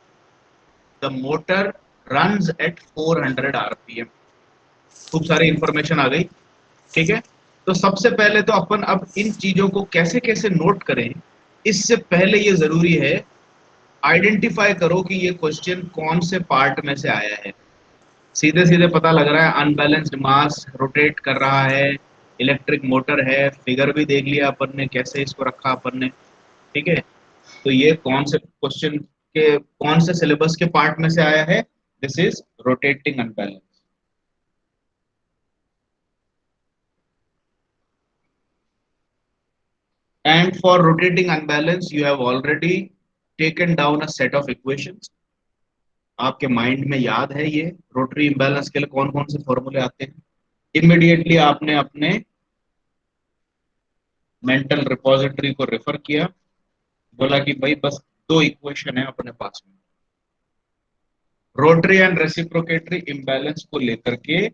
The motor runs at 400 rpm. खूब सारी इंफॉर्मेशन आ गई, ठीक है? तो सबसे पहले तो अपन अब इन चीजों को कैसे कैसे नोट करें, इससे पहले ये जरूरी है आइडेंटिफाई करो कि ये क्वेश्चन कौन से पार्ट में से आया है। सीधे सीधे पता लग रहा है अनबैलेंस्ड मास रोटेट कर रहा है, इलेक्ट्रिक मोटर है, फिगर भी देख लिया अपन ने कैसे इसको रखा अपन ने। ठीक है, तो ये कौन से क्वेश्चन के कौन से सिलेबस के पार्ट में से आया है? This is rotating unbalance. And for rotating unbalance, you have already taken down a set of equations. आपके माइंड में याद है ये रोटरी इम्बैलेंस के लिए कौन कौन से फॉर्मूले आते हैं। इमिडिएटली आपने अपने मेंटल रिपोजिटरी को रेफर किया, बोला कि भाई बस दो इक्वेशन है अपने पास में, रोटरी एंड रेसिप्रोकेटरी इम्बैलेंस को लेकर के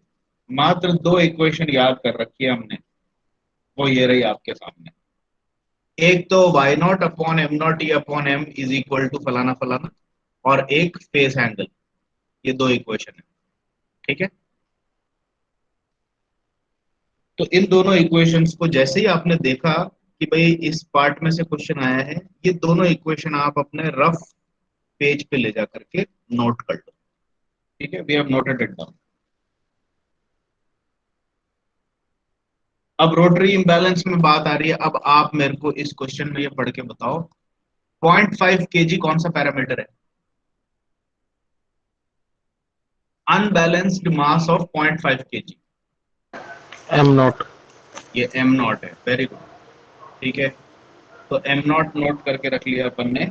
मात्र दो इक्वेशन याद कर रखी है हमने। वो ये रही आपके सामने। एक तो Y naught upon M not E upon M is equal to फलाना फलाना, और एक फेस एंगल। ये दो इक्वेशन है। ठीक है, तो इन दोनों इक्वेशंस को जैसे ही आपने देखा कि भाई इस पार्ट में से क्वेश्चन आया है, ये दोनों इक्वेशन आप अपने रफ पेज पे ले जा करके नोट कर लो। ठीक है, we have noted it down. अब रोटरी इम्बैलेंस में बात आ रही है। अब आप मेरे को इस क्वेश्चन में ये पढ़ के बताओ, 0.5 केजी कौन सा पैरामीटर है? Unbalanced mass of 0.5 KG, am not. ये एम नॉट है। Very good. ठीक है, तो एम नॉट नोट करके रख लिया अपन ने।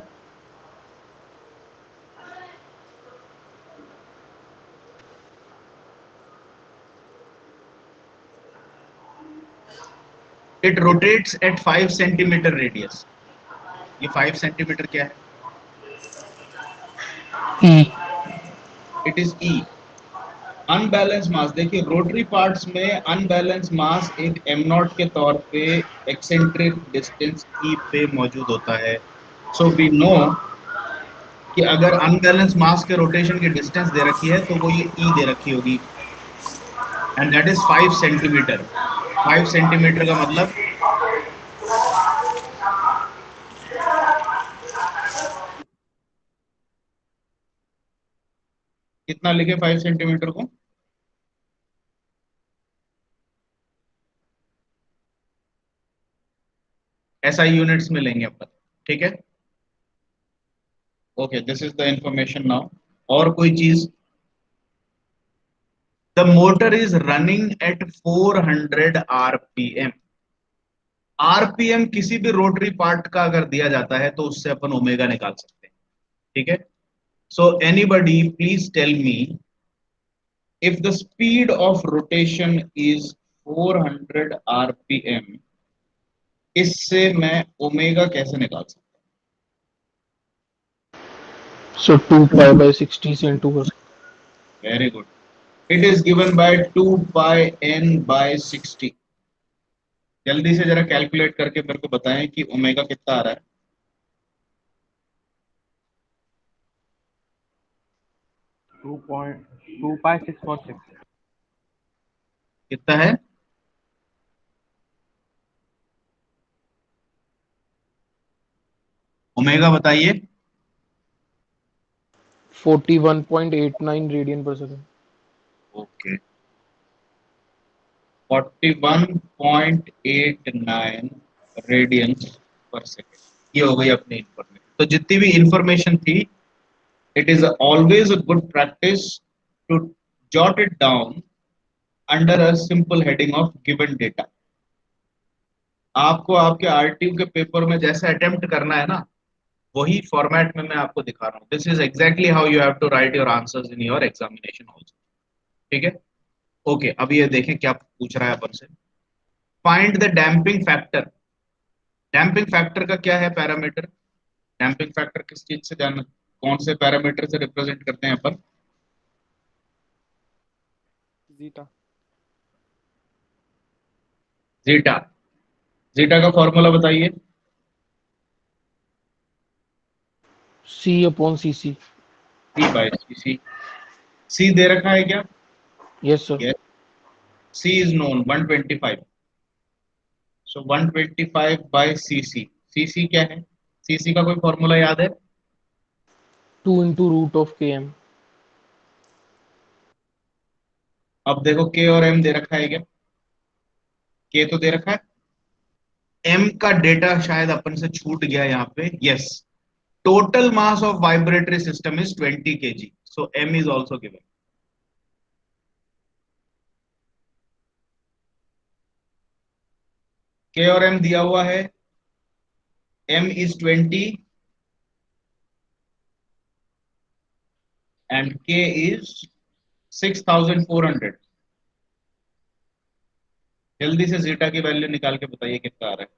It rotates at 5 centimetre radius. ये 5 सेंटीमीटर क्या है? E. It is e. Unbalance mass, देखिए रोटरी पार्ट्स में अनबैलेंस मास एक एम नॉट के तौर पे एक्सेंट्रिक डिस्टेंस ई पे मौजूद होता है। सो वी नो कि अगर अनबैलेंस मास के रोटेशन की डिस्टेंस दे रखी है तो वो ये ई दे रखी होगी, and that is 5 centimetre. 5 centimetre का मतलब कितना लिखे 5 सेंटीमीटर को? एसआई यूनिट्स में लेंगे अपन। ठीक है, okay, this is the information now. और कोई चीज? The motor is running at 400 RPM. RPM किसी भी रोटरी पार्ट का अगर दिया जाता है तो उससे अपन ओमेगा निकाल सकते हैं। ठीक है, so anybody please tell me, if the speed of rotation is 400 RPM, इससे मैं ओमेगा कैसे निकाल सकता सो 2 पाई बाय 60 से इंटू कर सकते। हूँ? Very good. It is given by 2 pi N by 60। जल्दी से जरा कैलकुलेट करके मेरे को बताएं कि ओमेगा कितना आ रहा है। 2.2 pi 646। कितना है? ओमेगा बताइए। 41.89 रेडियन पर सेकंड। ओके, 41.89 रेडियंस पर सेकेंड। ये हो गई अपनी इंफॉर्मेशन। तो जितनी भी इंफॉर्मेशन थी, it is always a good practice to jot it down under a simple heading of given data. आपको आपके आरटीयू के पेपर में जैसे अटेम्प्ट करना है ना, वही फॉर्मेट में मैं आपको दिखा रहा हूँ। This is exactly how you have to write your answers in your examination also. ठीक है, ओके, अब ये देखें क्या पूछ रहा है अपन से। Find the damping factor. Damping factor का क्या है पैरामीटर? डैम्पिंग फैक्टर किस चीज से जाना, कौन से पैरामीटर से रिप्रेजेंट करते हैं अपन? जीटा। जीटा। जीटा का फॉर्मूला बताइए। C upon c c. P by c c. C दे रखा है क्या? Yes sir. Yes, c is known 125। So 125 by c c. C c क्या है? सीसी का कोई फॉर्मूला याद है? 2 into root of km. अब देखो के और एम दे रखा है क्या? के तो दे रखा है, एम का डेटा शायद अपन से छूट गया यहाँ पे। Yes, total mass of vibratory system is 20 kg, so M is also given. K और एम दिया हुआ है, M is 20 and K is 6400। जल्दी से जीटा की वैल्यू निकाल के बताइए कितना आ रहा है।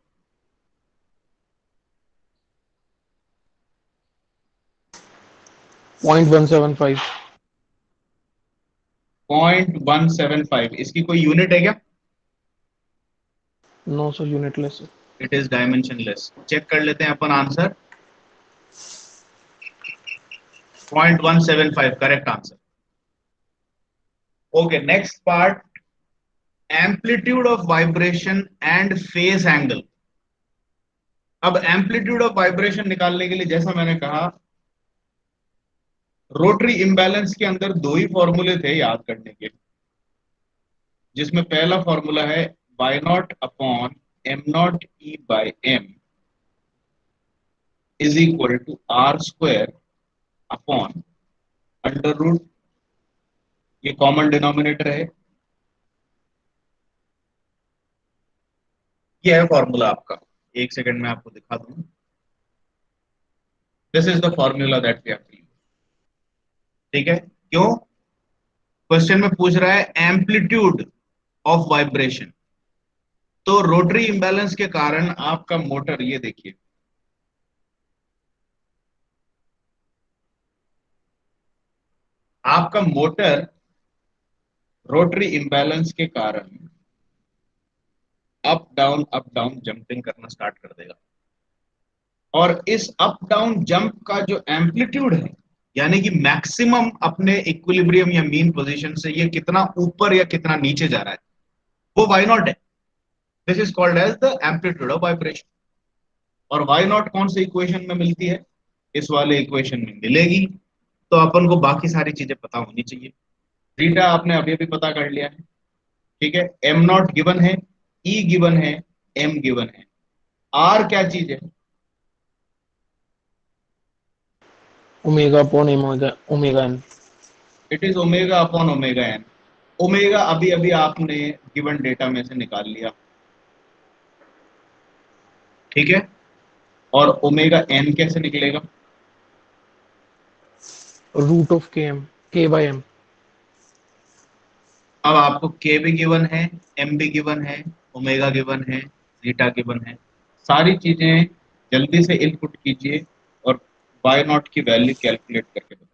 0.175. 0.175, इसकी कोई यूनिट है क्या? No, so unitless. It is dimensionless. Check कर लेते हैं अपन answer. 0.175 correct answer. Okay, next part, amplitude of vibration and phase angle. अब एम्पलीट्यूड ऑफ वाइब्रेशन निकालने के लिए जैसा मैंने कहा, रोटरी इम्बैलेंस के अंदर दो ही फॉर्मूले थे याद करने के, जिसमें पहला फॉर्मूला है y not upon M not E by M is equal to R square upon under root, ये कॉमन डिनोमिनेटर है, ये है फॉर्मूला आपका। एक सेकंड में आपको दिखा दूं। This is the formula that we have to use. ठीक है, क्यों? क्वेश्चन में पूछ रहा है एम्पलीट्यूड ऑफ वाइब्रेशन। तो रोटरी इंबैलेंस के कारण आपका मोटर, ये देखिए, आपका मोटर रोटरी इंबैलेंस के कारण अप डाउन जंपिंग करना स्टार्ट कर देगा। और इस अप डाउन जंप का जो एम्पलीट्यूड है, यानी कि मैक्सिमम अपने इक्विलिब्रियम या मीन पोजीशन से ये कितना ऊपर या कितना नीचे जा रहा है, वो वाई नॉट है। This is called as the amplitude of vibration. और वाई नॉट कौन सी इक्वेशन में मिलती है? इस वाले इक्वेशन में मिलेगी। तो अपन को बाकी सारी चीजें पता होनी चाहिए। थीटा आपने अभी अभी पता कर लिया है। ठीक है, एम नॉट गिवन है, ई गिवन है, एम गिवन है। आर क्या चीज है? Omega upon omega n. It is omega upon omega N. Omega अभी अभी आपने गिवन डेटा में से निकाल लिया। ठीक है, और ओमेगा एन कैसे निकलेगा? Root of km. K by m. अब आपको के भी गिवन है, एम भी गिवन है, ओमेगा गिवन है, जीटा गिवन है। सारी चीजें जल्दी से इनपुट कीजिए और वाई नॉट की वैल्यू कैलकुलेट करके बताइए।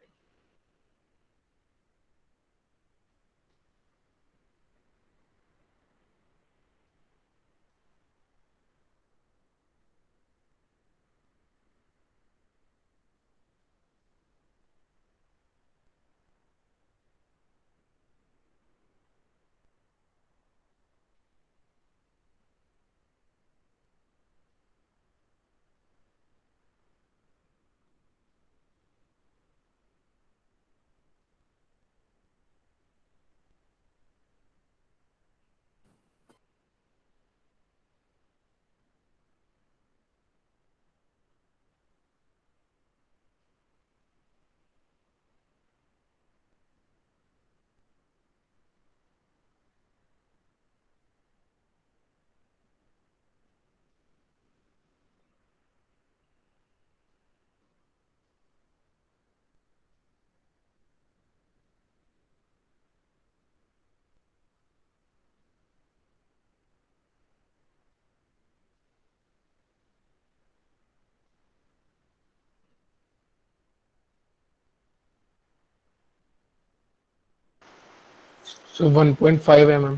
So 1.5 mm.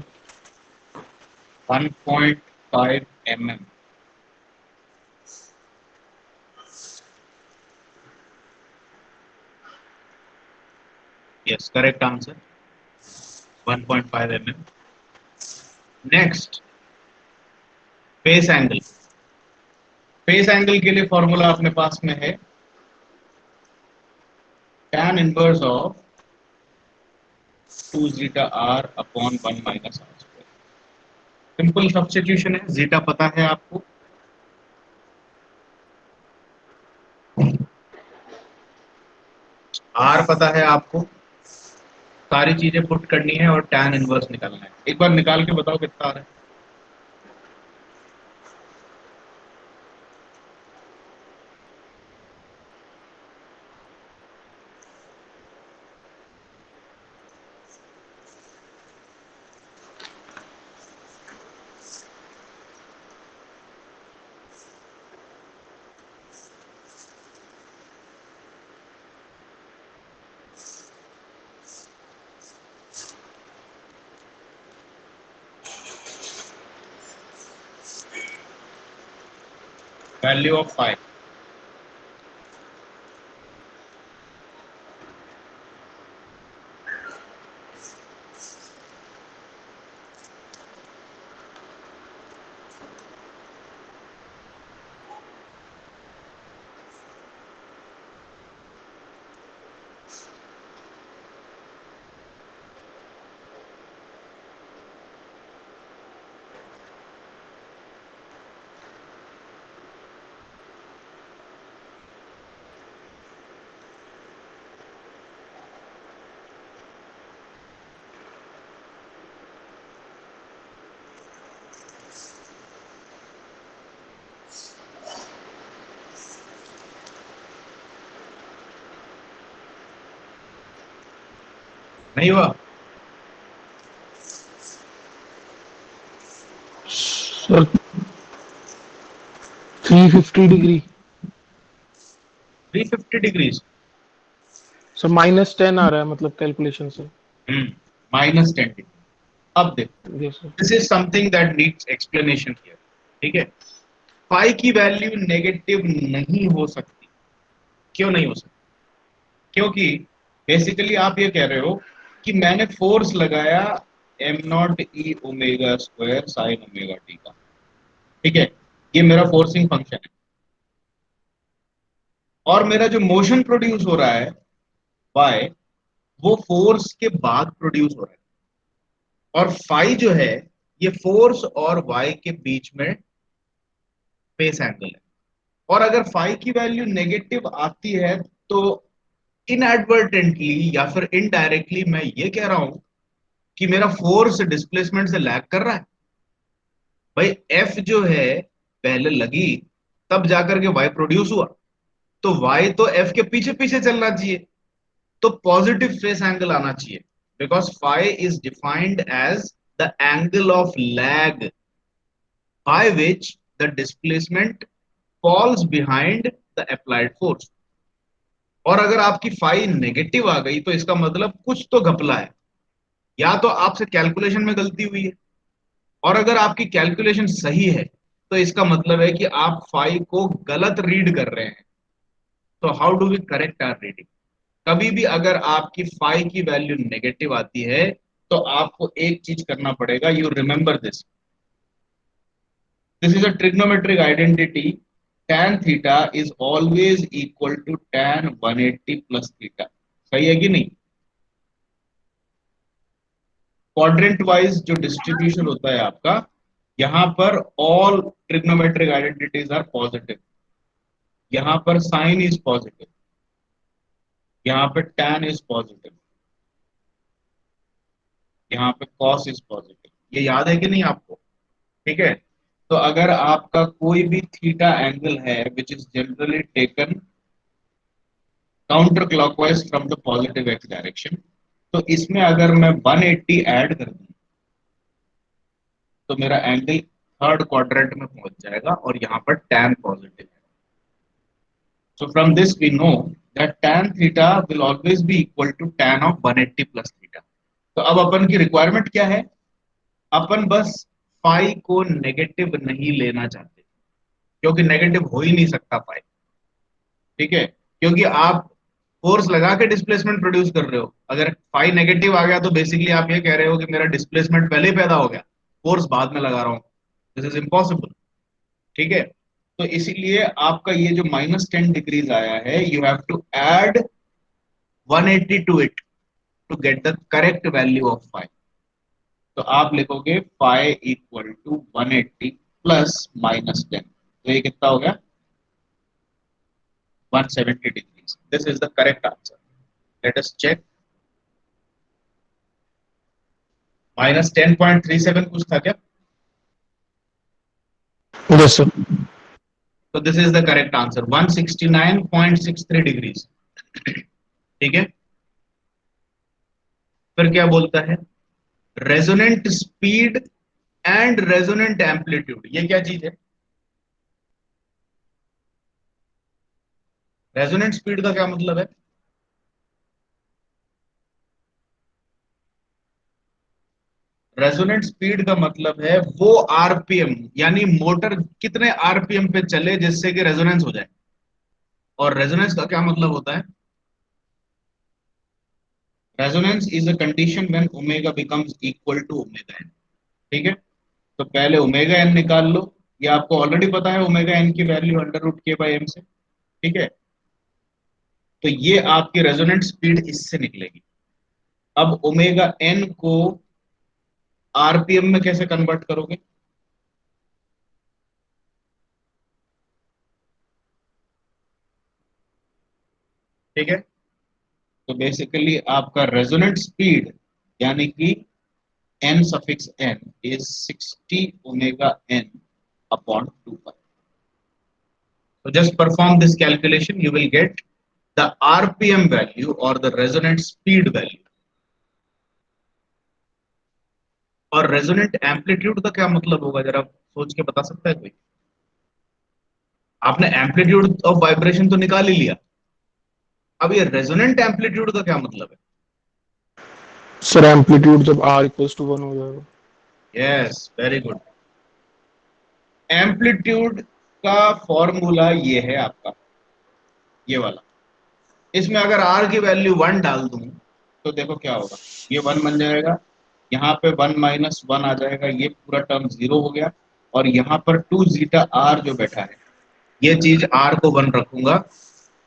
1.5 mm। Yes, correct answer 1.5 mm। Next, face angle. Face angle के लिए फॉर्मूला अपने पास में है tan inverse of 2 zeta r upon 1 minus r square. Simple substitution है, जीटा पता है आपको, r पता है आपको, सारी चीजें पुट करनी है और tan इनवर्स निकालना है। एक बार निकाल के बताओ कितना आ रहा है। वैल्यू ऑफ फाइव, नहीं हुआ? Sir 350 degree. 350 डिग्रीज, सर -10 आ रहा है मतलब कैलकुलेशन से। Minus 10 degree. अब देखो, yes sir. This is something that needs explanation here. ठीक है, फाई की वैल्यू नेगेटिव नहीं हो सकती। क्यों नहीं हो सकती? क्योंकि बेसिकली आप ये कह रहे हो कि मैंने फोर्स लगाया am not E omega square sine omega T का। ठीक है, ये मेरा फोर्सिंग फंक्शन है और मेरा जो मोशन प्रोड्यूस हो रहा है वाई, वो फोर्स के बाद प्रोड्यूस हो रहा है। और फाई जो है, ये फोर्स और वाई के बीच में फेस एंगल है। और अगर फाई की वैल्यू नेगेटिव आती है तो इनएडवर्टेंटली या फिर इनडायरेक्टली मैं ये कह रहा हूं कि मेरा फोर्स डिस्प्लेसमेंट से लैग कर रहा है। भाई एफ जो है पहले लगी, तब जाकर के वाई प्रोड्यूस हुआ, तो वाई तो एफ के पीछे पीछे चलना चाहिए, तो पॉजिटिव फेस एंगल आना चाहिए, because phi is defined as the angle of lag by which the displacement falls behind the applied force। और अगर आपकी फाई नेगेटिव आ गई तो इसका मतलब कुछ तो घपला है, या तो आपसे कैलकुलेशन में गलती हुई है, और अगर आपकी कैलकुलेशन सही है तो इसका मतलब है कि आप फाई को गलत रीड कर रहे हैं। तो how do we correct our reading? कभी भी अगर आपकी फाई की वैल्यू नेगेटिव आती है तो आपको एक चीज करना पड़ेगा, you remember this, this is a trigonometric identity, tan theta is always equal to tan 180 plus theta। सही है कि नहीं? क्वाड्रेंट वाइज जो डिस्ट्रीब्यूशन होता है आपका, यहां पर all trigonometric identities are positive. यहां पर साइन इज पॉजिटिव, यहां पर tan इज पॉजिटिव, यहां पे cos इज पॉजिटिव। ये याद है कि नहीं आपको? ठीक है, तो अगर आपका कोई भी थीटा एंगल है which is generally taken counter clockwise from the positive x direction, तो इसमें अगर मैं 180 ऐड कर दूं तो मेरा एंगल थर्ड क्वाड्रेंट में पहुंच जाएगा और यहां पर tan पॉजिटिव है। So from this we know that tan theta will always be equal to tan of 180 plus theta. तो अब अपन की रिक्वायरमेंट क्या है? अपन बस फाई को नेगेटिव नहीं लेना चाहते, क्योंकि नेगेटिव हो ही नहीं सकता फाई। ठीक है, क्योंकि आप फोर्स लगा के डिस्प्लेसमेंट प्रोड्यूस कर रहे हो। अगर फाई नेगेटिव आ गया तो बेसिकली आप ये कह रहे हो कि मेरा डिस्प्लेसमेंट पहले ही पैदा हो गया, फोर्स बाद में लगा रहा हूं। This is impossible. ठीक है, तो इसीलिए आपका ये जो -10 डिग्रीज आया है, you have to add 180 to it to get the correct value of phi. तो आप लिखोगे फाई इक्वल टू 180 प्लस -10, तो ये कितना हो गया? 170 degrees. This is the correct answer. Let us check. -10.37 कुछ था क्या? Yes, sir. तो this is the correct answer, 169.63 degrees. ठीक है, फिर क्या बोलता है? Resonant speed and resonant amplitude, ये क्या चीज है? रेजोनेंट स्पीड का क्या मतलब है? रेजोनेंट स्पीड का मतलब है वो आरपीएम, यानी मोटर कितने आरपीएम पे चले जिससे कि रेजोनेंस हो जाए। और रेजोनेंस का क्या मतलब होता है? Resonance is a condition when omega becomes equal to omega N. ठीक है, तो पहले ओमेगा एन निकाल लो। ये आपको ऑलरेडी पता है, ओमेगा एन की वैल्यू √k/m से। ठीक है, तो ये आपकी रेजोनेंट स्पीड इससे निकलेगी। अब ओमेगा एन को आरपीएम में कैसे कन्वर्ट करोगे? ठीक है, तो बेसिकली आपका रेजोनेंट स्पीड यानी कि n suffix n is 60 omega n upon 2 pi. So just perform this calculation, you will get the RPM value or the resonant speed value. और रेजोनेंट एम्पलीट्यूड का क्या मतलब होगा, जरा सोच के बता सकता है कोई? आपने एम्पलीट्यूड ऑफ वाइब्रेशन तो निकाल ही लिया, अब ये रेजोनेंट एम्पलीट्यूड का क्या मतलब है? सर एम्पलीट्यूड जब R इक्वल्स टू 1 हो जाएगा। Yes, very good. एम्पलीट्यूड का फॉर्मूला ये है आपका, ये वाला। इसमें अगर R की वैल्यू 1 डाल दूं तो देखो क्या होगा, ये 1 बन जाएगा, यहाँ पे 1 - 1 आ जाएगा, ये पूरा टर्म 0 हो गया, और यहाँ पर 2 जीटा R जो बैठा है, ये चीज R को 1 रखूंगा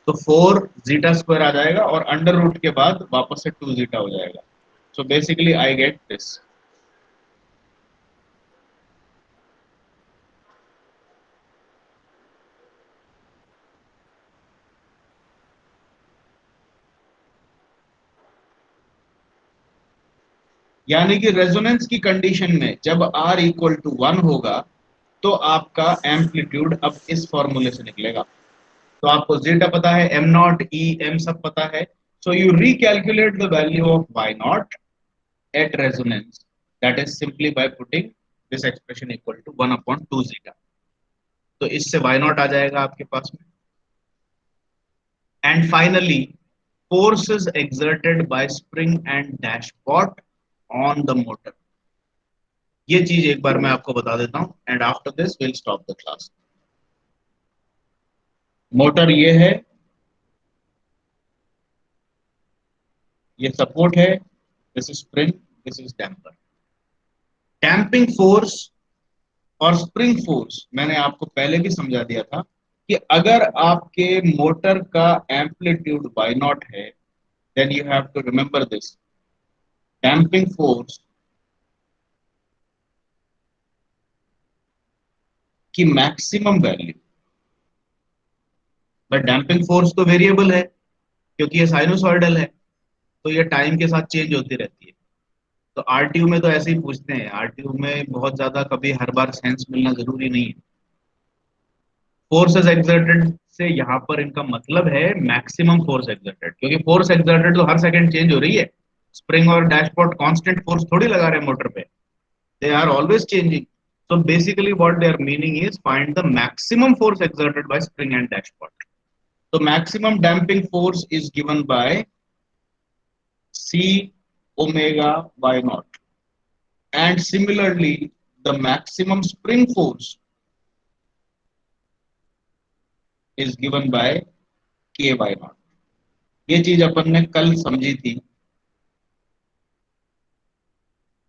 तो 4 जीटा स्क्वायर आ जाएगा, और अंडर रूट के बाद वापस से 2 जीटा हो जाएगा। So basically I get this. यानी कि रेजोनेंस की कंडीशन में जब R इक्वल टू 1 होगा तो आपका एम्पलीट्यूड अब इस फॉर्मूले से निकलेगा। तो आपको जीटा पता है, एम नॉट ई एम सब पता है। So you recalculate the value of Y nought at resonance, that is simply by putting this expression equal to 1/2 zeta. तो इससे वाई नॉट आ जाएगा आपके पास में। And finally, forces exerted by spring and dashpot on the motor, ये चीज एक बार मैं आपको बता देता हूं, and after this will stop the class. Motor ये है, ये सपोर्ट है, this is spring, this is damper. Damping force और स्प्रिंग फोर्स मैंने आपको पहले भी समझा दिया था कि अगर आपके मोटर का एम्पलीट्यूड वाई नॉट है, then you have to remember this, damping force की maximum value, but damping force तो वेरिएबल है क्योंकि ये साइनोसॉइडल है, तो ये टाइम के साथ चेंज होती रहती है। तो आरटीयू में तो ऐसे ही पूछते हैं, आरटीयू में बहुत ज्यादा कभी हर बार सेंस मिलना जरूरी नहीं है। फोर्सेस एक्सर्टेड से यहाँ पर इनका मतलब है मैक्सिमम फोर्स एक्सर्टेड, क्योंकि फोर्स एक्सर्टेड तो हर सेकंड चेंज हो रही है। स्प्रिंग और डैशपॉट कांस्टेंट फोर्स थोड़ी लगा रहे हैं मोटर पे, they are always changing. So basically what their meaning is, find the maximum force exerted by spring and dashpot. So maximum damping force is given by C omega y naught, and similarly the maximum spring force is given by K y naught. ये चीज अपन ने कल समझी थी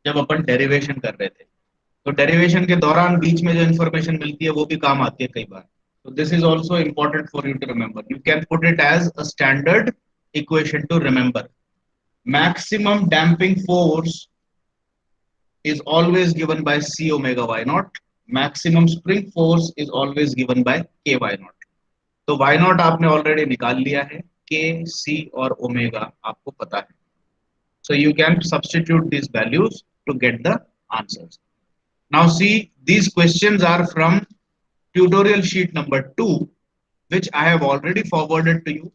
जब अपन derivation कर रहे थे। तो डेरिवेशन के दौरान बीच में जो इंफॉर्मेशन मिलती है वो भी काम आती है कई बार। So this is also important for you to remember. You can put it as a standard equation to remember. Maximum damping force is always given by C omega y naught. Maximum spring force is always given by K y naught. तो y naught आपने already निकाल लिया है, K, C और omega आपको पता है. So you can substitute these values to get the answers. Now see, these questions are from tutorial sheet number 2, which I have already forwarded to you.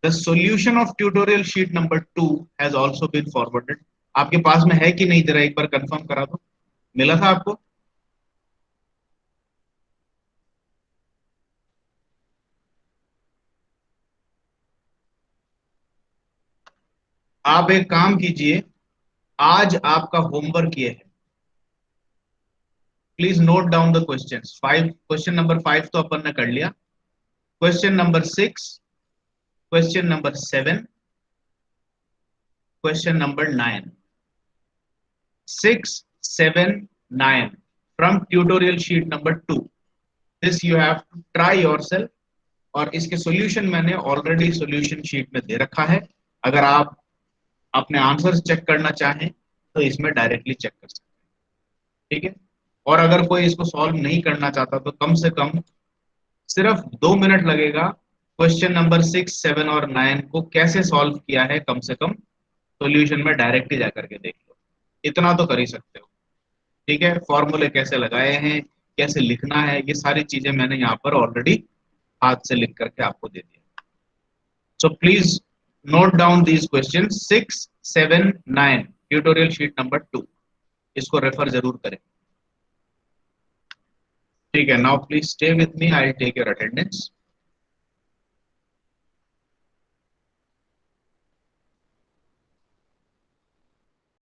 The solution of tutorial sheet number 2 has also been forwarded. आपके पास में है कि नहीं, जरा एक बार confirm करा दो. मिला था आपको? आप एक काम कीजिए, आज आपका होमवर्क ये है. Please note down the questions. 5 question number 5 तो अपन ने कर लिया. Question number 6, question number 7, question number 9. 6, 7, 9 from tutorial sheet number 2. This you have to try yourself. और इसके सॉल्यूशन मैंने ऑलरेडी सॉल्यूशन शीट में दे रखा है. अगर आप अपने आंसर्स चेक करना चाहें तो इसमें डायरेक्टली चेक कर सकते हैं. ठीक है. और अगर कोई इसको सॉल्व नहीं करना चाहता तो कम से कम सिर्फ 2 मिनट लगेगा क्वेश्चन नंबर 6, 7 और 9 को कैसे सॉल्व किया है, कम से कम सॉल्यूशन में डायरेक्टली जाकर के देख लो. इतना तो कर ही सकते हो. ठीक है. फॉर्मूले कैसे लगाए हैं, कैसे लिखना है, ये सारी चीजें मैंने यहाँ पर ऑलरेडी हाथ से लिख करके आपको दे दिया. So please note down these question 6, 7, 9 tutorial sheet number 2. इसको रेफर जरूर करें. ठीक है. Now please stay with me, I will take your attendance.